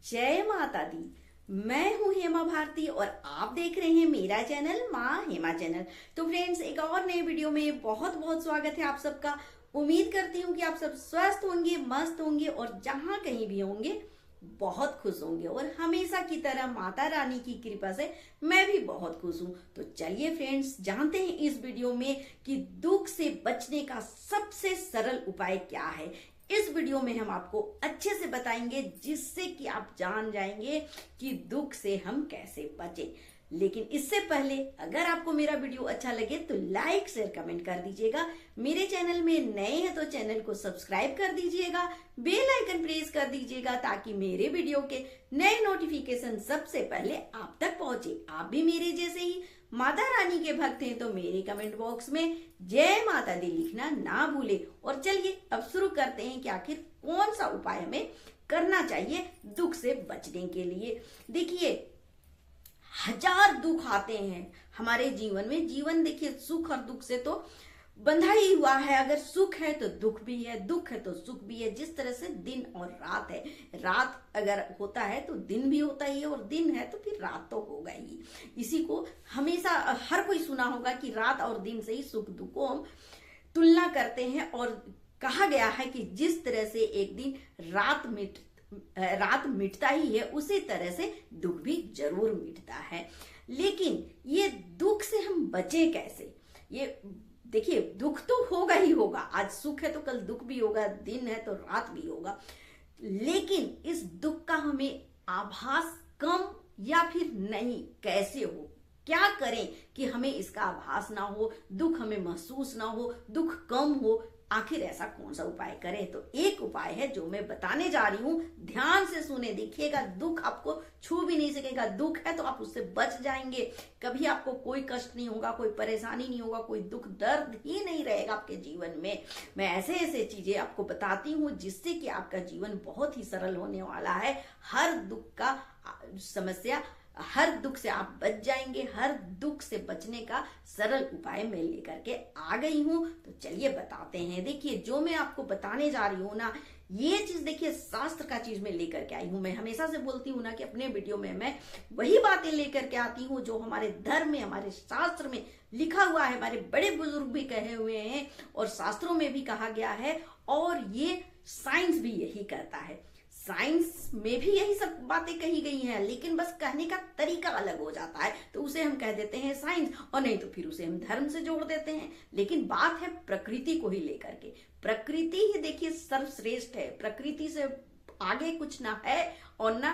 जय माता दी। मैं हूं हेमा भारती और आप देख रहे हैं मेरा चैनल माँ हेमा चैनल। तो फ्रेंड्स, एक और नए वीडियो में बहुत बहुत स्वागत है आप सबका। उम्मीद करती हूँ कि आप सब स्वस्थ होंगे, मस्त होंगे और जहां कहीं भी होंगे बहुत खुश होंगे। और हमेशा की तरह माता रानी की कृपा से मैं भी बहुत खुश हूँ। तो चलिए फ्रेंड्स, जानते हैं इस वीडियो में कि दुख से बचने का सबसे सरल उपाय क्या है। इस वीडियो में हम आपको अच्छे से बताएंगे जिससे कि आप जान जाएंगे कि दुख से हम कैसे बचें। लेकिन इससे पहले अगर आपको मेरा वीडियो अच्छा लगे तो लाइक शेयर कमेंट कर दीजिएगा। मेरे चैनल में नए हैं तो चैनल को सब्सक्राइब कर दीजिएगा, बेल आइकन प्रेस कर दीजिएगा ताकि मेरे वीडियो के नए नोटिफिकेशन सबसे पहले आप तक पहुंचे। आप भी मेरे जैसे ही माता रानी के भक्त हैं तो मेरे कमेंट बॉक्स में जय माता दी लिखना ना भूले। और चलिए अब शुरू करते हैं कि आखिर कौन सा उपाय हमें करना चाहिए दुख से बचने के लिए। देखिए, हजार दुख आते हैं हमारे जीवन में। जीवन देखिए सुख और दुख से तो बंधा ही हुआ है। अगर सुख है तो दुख भी है, दुख है तो सुख भी है। जिस तरह से दिन और रात है, रात अगर होता है तो दिन भी होता ही है और दिन है तो फिर रात तो होगा ही। इसी को हमेशा हर कोई सुना होगा कि रात और दिन से ही सुख दुख को हम तुलना करते हैं। और कहा गया है कि जिस तरह से एक दिन रात मिटता ही है उसी तरह से दुख भी जरूर मिटता है। लेकिन ये दुख से हम बचे कैसे? ये देखिए, दुख तो होगा ही होगा। आज सुख है तो कल दुख भी होगा, दिन है तो रात भी होगा। लेकिन इस दुख का हमें आभास कम या फिर नहीं कैसे हो, क्या करें कि हमें इसका आभास ना हो, दुख हमें महसूस ना हो, दुख कम हो। आखिर ऐसा कौन सा उपाय करें? तो एक उपाय है जो मैं बताने जा रही हूं, ध्यान से सुने। देखिएगा, दुख आपको छू भी नहीं सकेगा। दुख है तो आप उससे बच जाएंगे। कभी आपको कोई कष्ट नहीं होगा, कोई परेशानी नहीं होगा, कोई दुख दर्द ही नहीं रहेगा आपके जीवन में। मैं ऐसे ऐसे चीजें आपको बताती हूँ जिससे कि आपका जीवन बहुत ही सरल होने वाला है। हर दुख का समस्या, हर दुख से आप बच जाएंगे। हर दुख से बचने का सरल उपाय मैं लेकर के आ गई हूं। तो चलिए बताते हैं। देखिए, जो मैं आपको बताने जा रही हूं ना, ये चीज देखिए शास्त्र का चीज मैं लेकर के आई हूं। मैं हमेशा से बोलती हूँ ना कि अपने वीडियो में मैं वही बातें लेकर के आती हूँ जो हमारे धर्म में, हमारे शास्त्र में लिखा हुआ है। हमारे बड़े बुजुर्ग भी कहे हुए हैं और शास्त्रों में भी कहा गया है। और ये साइंस भी यही करता है। साइंस में भी यही सब बातें कही गई हैं, लेकिन बस कहने का तरीका अलग हो जाता है तो उसे हम कह देते हैं साइंस, और नहीं तो फिर उसे हम धर्म से जोड़ देते हैं। लेकिन बात है प्रकृति को ही लेकर के। प्रकृति ही देखिए सर्वश्रेष्ठ है। प्रकृति से आगे कुछ ना है और ना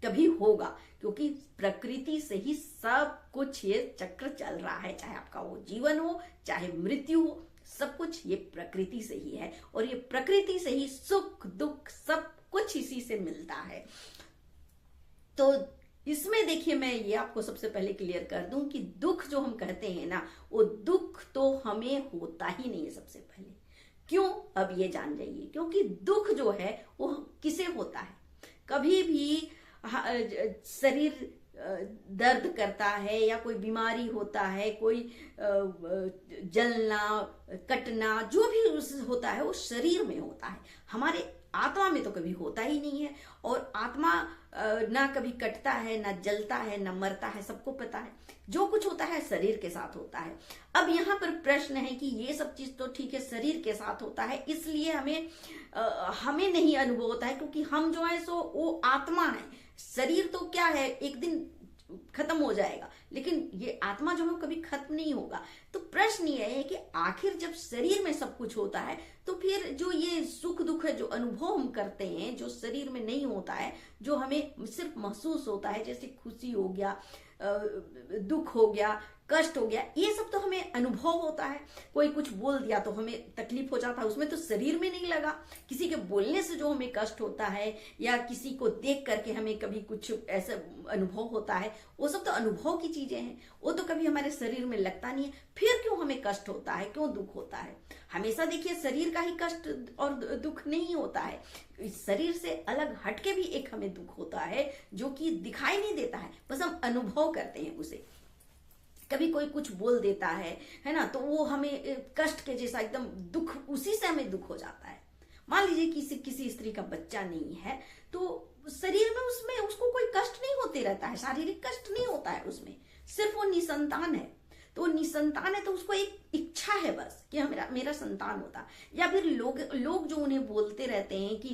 कभी होगा, क्योंकि प्रकृति से ही सब कुछ ये चक्र चल रहा है। चाहे आपका वो जीवन हो, चाहे मृत्यु हो, सब कुछ ये प्रकृति से ही है। और ये प्रकृति से ही सुख दुख सब कुछ इसी से मिलता है। तो इसमें देखिए, मैं ये आपको सबसे पहले क्लियर कर दूं कि दुख जो हम कहते हैं ना, वो दुख तो हमें होता ही नहीं है। सबसे पहले क्यों, अब ये जान जाइए। क्योंकि दुख जो है वो किसे होता है? कभी भी शरीर दर्द करता है या कोई बीमारी होता है, कोई जलना कटना जो भी होता है वो शरीर में होता है। हमारे आत्मा में तो कभी होता ही नहीं है। और आत्मा ना कभी कटता है, ना जलता है, ना मरता है। सबको पता है जो कुछ होता है शरीर के साथ होता है। अब यहाँ पर प्रश्न है कि ये सब चीज तो ठीक है, शरीर के साथ होता है, इसलिए हमें नहीं अनुभव होता है क्योंकि हम जो है सो वो आत्मा है। शरीर तो क्या है, एक दिन खत्म हो जाएगा, लेकिन ये आत्मा जो है कभी खत्म नहीं होगा। तो प्रश्न ये है कि आखिर जब शरीर में सब कुछ होता है तो फिर जो ये सुख दुख है, जो अनुभव हम करते हैं, जो शरीर में नहीं होता है, जो हमें सिर्फ महसूस होता है, जैसे खुशी हो गया, दुख हो गया, कष्ट हो गया, ये सब तो हमें अनुभव होता है। कोई कुछ बोल दिया तो हमें तकलीफ हो जाता है, उसमें तो शरीर में नहीं लगा। किसी के बोलने से जो हमें कष्ट होता है या किसी को देख करके हमें कभी कुछ ऐसा अनुभव होता है, वो सब तो अनुभव की चीजें हैं, वो तो कभी हमारे शरीर में लगता नहीं है। फिर क्यों हमें कष्ट होता है, क्यों दुख होता है? हमेशा देखिए शरीर का ही कष्ट और दुख नहीं होता है। इस शरीर से अलग हटके भी एक हमें दुख होता है जो कि दिखाई नहीं देता है, बस हम अनुभव करते हैं उसे। कभी कोई कुछ बोल देता है ना, तो वो हमें कष्ट के जैसा एकदम दुख, उसी से हमें दुख हो जाता है। मान लीजिए किसी स्त्री का बच्चा नहीं है तो शरीर में उसमें उसको कोई कष्ट नहीं होते रहता है, शारीरिक कष्ट नहीं होता है उसमें, सिर्फ वो निसंतान है। तो निसंतान है तो उसको एक इच्छा है बस कि मेरा मेरा संतान होता। या फिर लोग जो उन्हें बोलते रहते हैं कि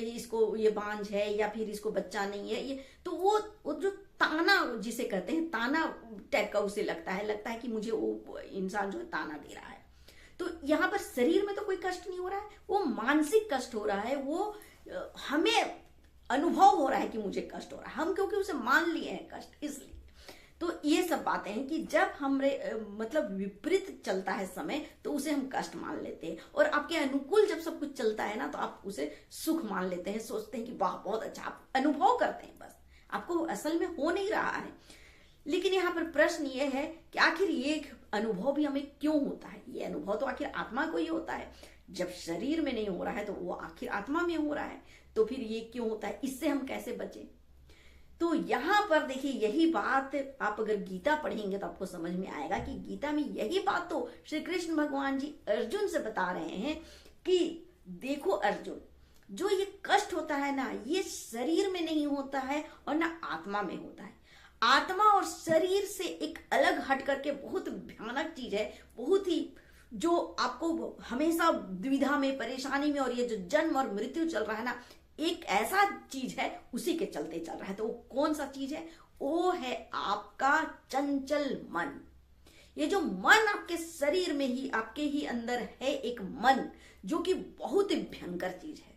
इसको ये बांझ है या फिर इसको बच्चा नहीं है, ये तो वो जो ताना जिसे कहते हैं, ताना टाइप का उसे लगता है कि मुझे वो इंसान जो है ताना दे रहा है। तो यहाँ पर शरीर में तो कोई कष्ट नहीं हो रहा है, वो मानसिक कष्ट हो रहा है, वो हमें अनुभव हो रहा है कि मुझे कष्ट हो रहा है, हम क्योंकि उसे मान लिए हैं कष्ट, इसलिए। तो ये सब बातें हैं कि जब हमरे मतलब विपरीत चलता है समय तो उसे हम कष्ट मान लेते हैं, और आपके अनुकूल जब सब कुछ चलता है ना तो आप उसे सुख मान लेते हैं, सोचते हैं कि वाह बहुत अच्छा, आप अनुभव करते हैं, बस आपको असल में हो नहीं रहा है। लेकिन यहाँ पर प्रश्न ये है कि आखिर ये अनुभव भी हमें क्यों होता है? ये अनुभव तो आखिर आत्मा को ही होता है, जब शरीर में नहीं हो रहा है तो वो आखिर आत्मा में हो रहा है, तो फिर ये क्यों होता है? इससे हम कैसे बचें? तो यहाँ पर देखिए, यही बात आप अगर गीता पढ़ेंगे तो आपको समझ में आएगा कि गीता में यही बात तो श्री कृष्ण भगवान जी अर्जुन से बता रहे हैं कि देखो अर्जुन, जो ये कष्ट होता है ना, ये शरीर में नहीं होता है और ना आत्मा में होता है। आत्मा और शरीर से एक अलग हट करके बहुत भयानक चीज है, बहुत ही जो आपको हमेशा दुविधा में, परेशानी में, और ये जो जन्म और मृत्यु चल रहा है ना, एक ऐसा चीज है उसी के चलते चल रहा है। तो वो कौन सा चीज है? वो है आपका चंचल मन। ये जो मन आपके शरीर में ही, आपके ही अंदर है एक मन, जो कि बहुत ही भयंकर चीज है।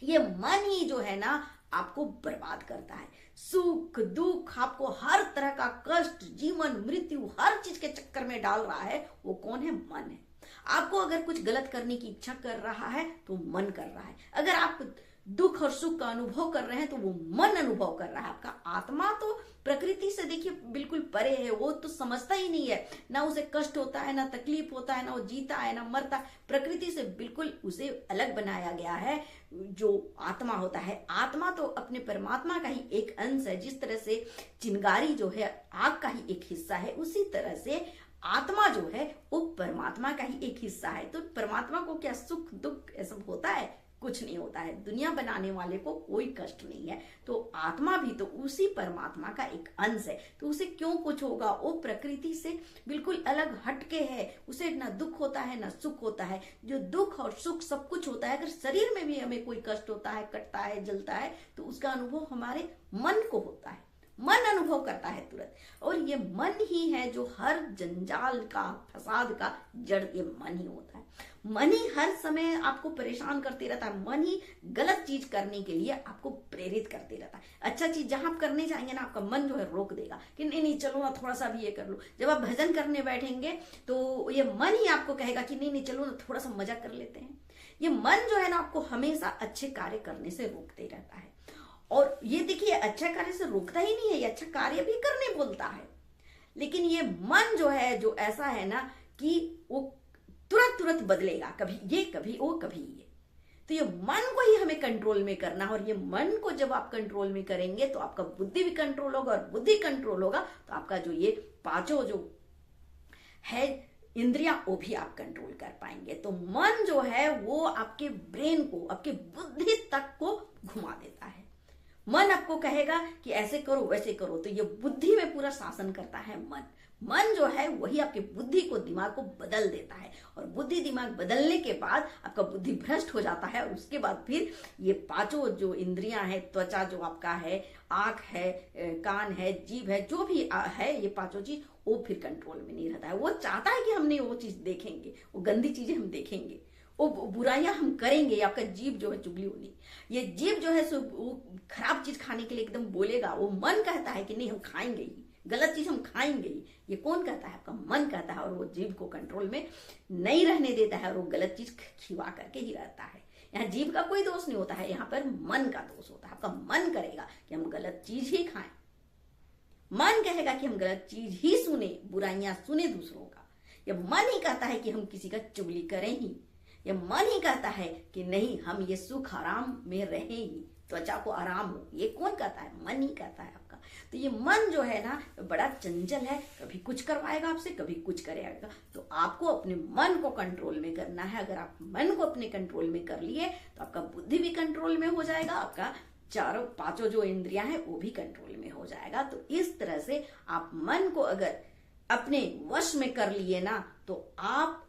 ये मन ही जो है ना आपको बर्बाद करता है। सुख दुख, आपको हर तरह का कष्ट, जीवन मृत्यु, हर चीज के चक्कर में डाल रहा है। वो कौन है? मन है। आपको अगर कुछ गलत करने की इच्छा कर रहा है तो मन कर रहा है। अगर आप दुख और सुख का अनुभव कर रहे हैं तो वो मन अनुभव कर रहा है। आपका आत्मा तो प्रकृति से देखिए बिल्कुल परे है, वो तो समझता ही नहीं है, ना उसे कष्ट होता है, ना तकलीफ होता है, ना वो जीता है, ना मरता। प्रकृति से बिल्कुल उसे अलग बनाया गया है। जो आत्मा होता है, आत्मा तो अपने परमात्मा का ही एक अंश है। जिस तरह से चिंगारी जो है आग का ही एक हिस्सा है, उसी तरह से आत्मा जो है वो परमात्मा का ही एक हिस्सा है। तो परमात्मा को क्या सुख दुख ये सब होता है? कुछ नहीं होता है। दुनिया बनाने वाले को कोई कष्ट नहीं है। तो आत्मा भी तो उसी परमात्मा का एक अंश है, तो उसे क्यों कुछ होगा? वो प्रकृति से बिल्कुल अलग हटके है, उसे ना दुख होता है ना सुख होता है। जो दुख और सुख सब कुछ होता है, अगर शरीर में भी हमें कोई कष्ट होता है, कटता है, जलता है, तो उसका अनुभव हमारे मन को होता है। मन अनुभव करता है तुरंत। और ये मन ही है जो हर जंजाल का, फसाद का जड़ ये मन ही होता है। मन ही हर समय आपको परेशान करते रहता है। मन ही गलत चीज करने के लिए आपको प्रेरित करते रहता है। अच्छा चीज जहां आप करने जाएंगे ना, आपका मन जो है रोक देगा कि नहीं नहीं चलो ना, थोड़ा सा भी ये कर लो। जब आप भजन करने बैठेंगे तो ये मन ही आपको कहेगा कि नहीं नहीं चलो ना, थोड़ा सा मजा कर लेते हैं। ये मन जो है ना आपको हमेशा अच्छे कार्य करने से रोकते रहता है। और ये देखिए, अच्छा कार्य से रोकता ही नहीं है, ये अच्छा कार्य भी करने बोलता है। लेकिन ये मन जो है, जो ऐसा है ना कि वो तुरंत तुरंत बदलेगा, कभी ये कभी वो कभी ये। तो ये मन को ही हमें कंट्रोल में करना है। और ये मन को जब आप कंट्रोल में करेंगे तो आपका बुद्धि भी कंट्रोल होगा, और बुद्धि कंट्रोल होगा तो आपका जो ये पांचों जो है इंद्रियां, वो भी आप कंट्रोल कर पाएंगे। तो मन जो है वो आपके ब्रेन को, आपके बुद्धि तक को घुमा देता है। मन आपको कहेगा कि ऐसे करो वैसे करो, तो ये बुद्धि में पूरा शासन करता है मन। मन जो है वही आपके बुद्धि को, दिमाग को बदल देता है। और बुद्धि दिमाग बदलने के बाद आपका बुद्धि भ्रष्ट हो जाता है। और उसके बाद फिर ये पांचों जो इंद्रियां हैं, त्वचा जो आपका है, आंख है, कान है, जीभ है, जो भी है, ये पांचों चीज वो फिर कंट्रोल में नहीं रहता है। वो चाहता है कि हमने वो चीज देखेंगे, वो गंदी चीजें हम देखेंगे, वो बुराइयां हम करेंगे। आपका जीभ जो है चुगली होनी, ये जीभ जो है सो वो खराब चीज खाने के लिए एकदम बोलेगा। वो मन कहता है कि नहीं हम खाएंगे ही, गलत चीज हम खाएंगे ही। ये कौन कहता है? आपका मन कहता है। और वो जीभ को कंट्रोल में नहीं रहने देता है, और वो गलत चीज खिवा करके ही रहता है। यहाँ जीभ का कोई दोष नहीं होता है, यहाँ पर मन का दोष होता है। आपका मन करेगा कि हम गलत चीज ही खाएं, मन कहेगा कि हम गलत चीज ही सुने, बुराइयां सुने दूसरों का। ये मन ही कहता है कि हम किसी का चुगली करें ही। ये मन ही कहता है कि नहीं हम ये सुख आराम में रहें ही, त्वचा को आराम हो। ये कौन कहता है? मन ही कहता है आपका। तो ये मन जो है ना बड़ा चंचल है, कभी कुछ करवाएगा आपसे, कभी कुछ करेगा। तो आपको अपने मन को कंट्रोल में करना है। अगर आप मन को अपने कंट्रोल में कर लिए तो आपका बुद्धि भी कंट्रोल में हो जाएगा, आपका चारों पांचों जो इंद्रियां हैं वो भी कंट्रोल में हो जाएगा। तो इस तरह से आप मन को अगर अपने वश में कर लिए ना, तो आप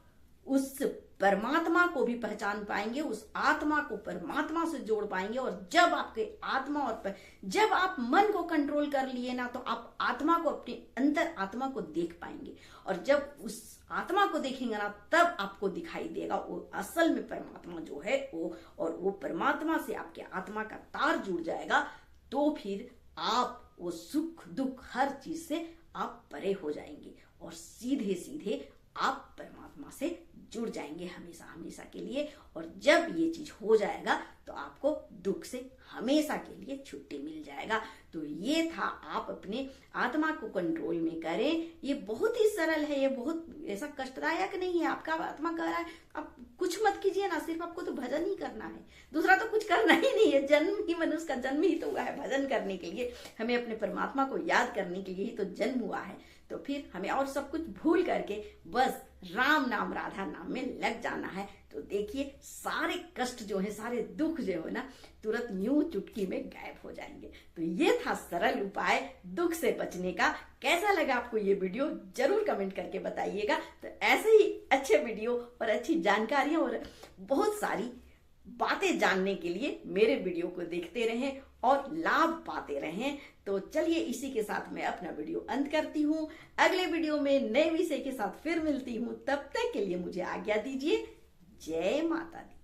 उस परमात्मा को भी पहचान पाएंगे, उस आत्मा को परमात्मा से जोड़ पाएंगे। और जब आपके आत्मा जब आप मन को कंट्रोल कर लिए ना, तो आप आत्मा को, अपनी अंतर आत्मा को देख पाएंगे। और जब उस आत्मा को देखेंगे ना, तब आपको दिखाई देगा वो असल में परमात्मा जो है वो, और वो परमात्मा से आपके आत्मा का तार जुड़ जाएगा। तो फिर आप वो सुख दुख हर चीज से आप परे हो जाएंगे और सीधे सीधे आप परमात्मा से जुड़ जाएंगे हमेशा हमेशा के लिए। और जब ये चीज हो जाएगा तो आपको दुख से हमेशा के लिए छुट्टी मिल जाएगा। तो ये था, आप अपने आत्मा को कंट्रोल में करें। ये बहुत ही सरल है, ये बहुत ऐसा कष्टदायक नहीं है। आपका आत्मा कह रहा है आप कुछ मत कीजिए ना, सिर्फ आपको तो भजन ही करना है, दूसरा तो कुछ करना ही नहीं है। जन्म ही, मनुष्य का जन्म ही तो हुआ है भजन करने के लिए, हमें अपने परमात्मा को याद करने के लिए ही तो जन्म हुआ है। तो फिर हमें और सब कुछ भूल करके बस राम नाम राधा नाम में लग जाना है। तो देखिए सारे कष्ट जो है, सारे दुख जो है ना, तुरंत यूं चुटकी में गायब हो जाएंगे। तो ये था सरल उपाय दुख से बचने का। कैसा लगा आपको ये वीडियो जरूर कमेंट करके बताइएगा। तो ऐसे ही अच्छे वीडियो और अच्छी जानकारियां और बहुत सारी बातें जानने के लिए मेरे वीडियो को देखते रहें और लाभ पाते रहें। तो चलिए इसी के साथ मैं अपना वीडियो अंत करती हूँ। अगले वीडियो में नए विषय के साथ फिर मिलती हूँ। तब तक के लिए मुझे आज्ञा दीजिए। जय माता दी।